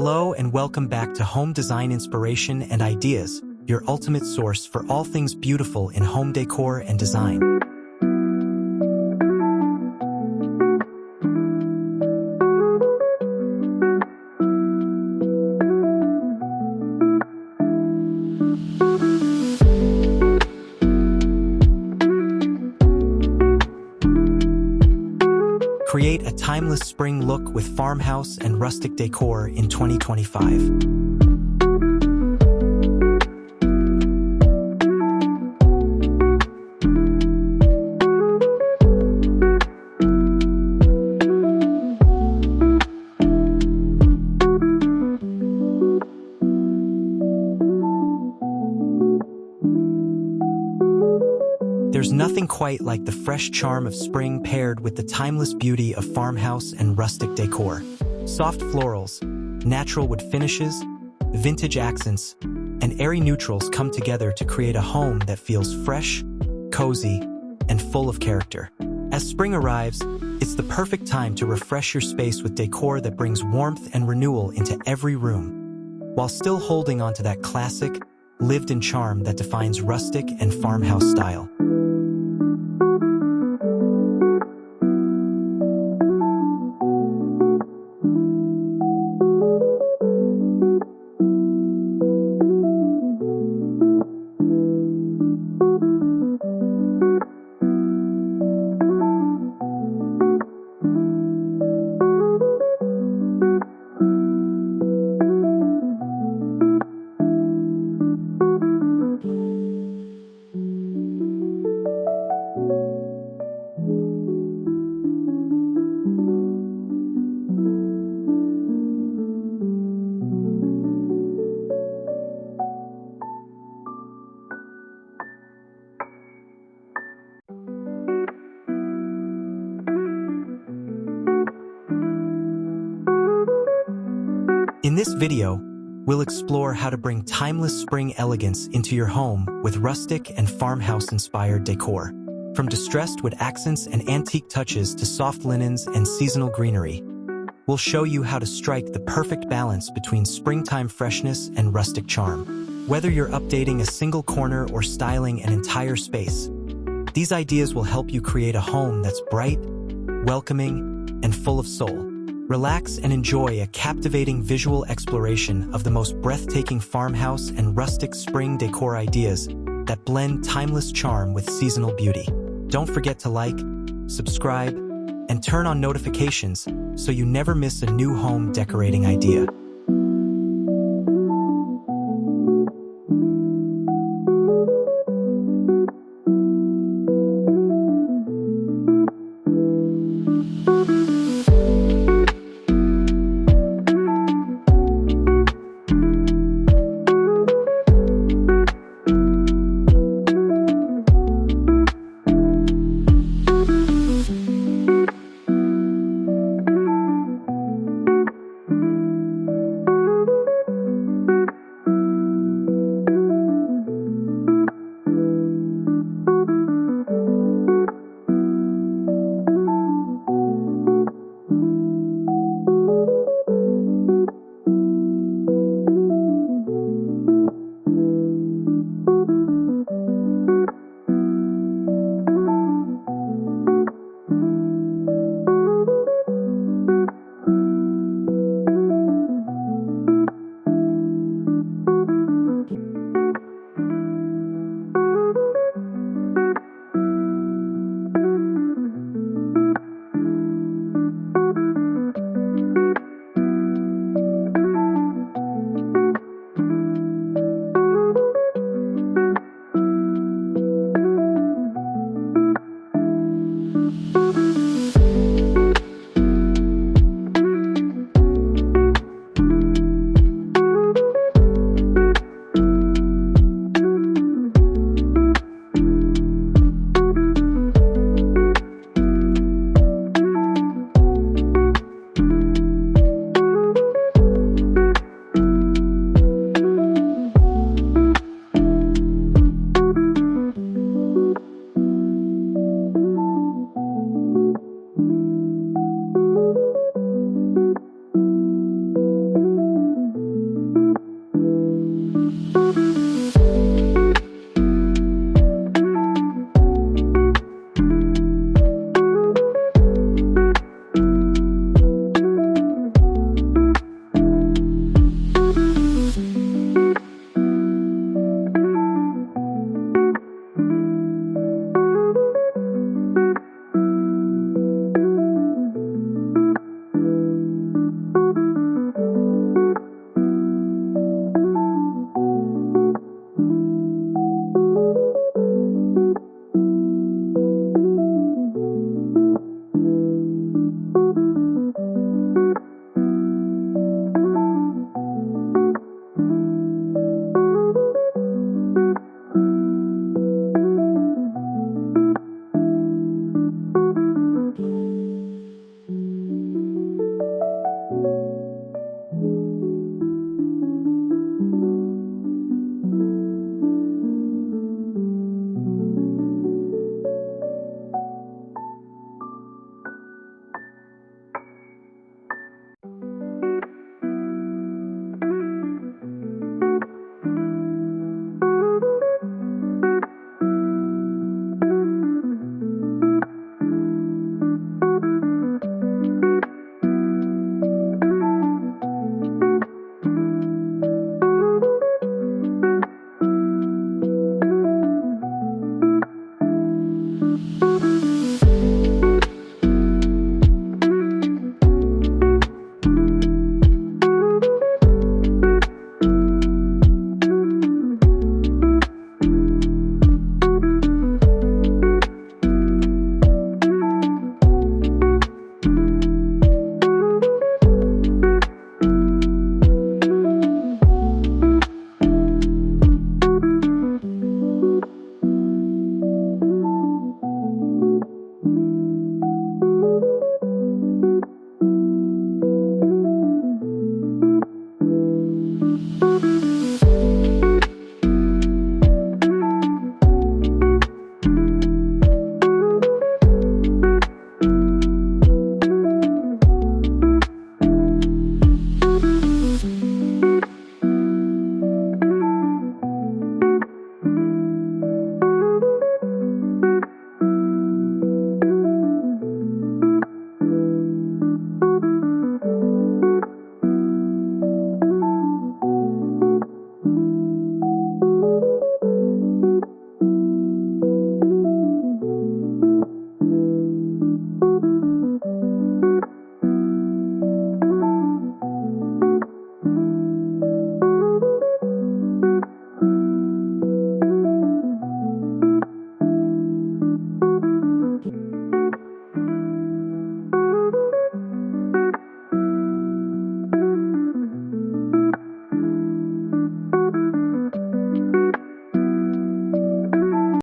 Hello and welcome back to Home Design Inspiration and Ideas, your ultimate source for all things beautiful in home decor and design. Create a timeless spring look with farmhouse and rustic decor in 2025. There's nothing quite like the fresh charm of spring paired with the timeless beauty of farmhouse and rustic decor. Soft florals, natural wood finishes, vintage accents, and airy neutrals come together to create a home that feels fresh, cozy, and full of character. As spring arrives, it's the perfect time to refresh your space with decor that brings warmth and renewal into every room, while still holding onto that classic, lived-in charm that defines rustic and farmhouse style. In this video, we'll explore how to bring timeless spring elegance into your home with rustic and farmhouse-inspired decor. From distressed wood accents and antique touches to soft linens and seasonal greenery, we'll show you how to strike the perfect balance between springtime freshness and rustic charm. Whether you're updating a single corner or styling an entire space, these ideas will help you create a home that's bright, welcoming, and full of soul. Relax and enjoy a captivating visual exploration of the most breathtaking farmhouse and rustic spring decor ideas that blend timeless charm with seasonal beauty. Don't forget to like, subscribe, and turn on notifications so you never miss a new home decorating idea.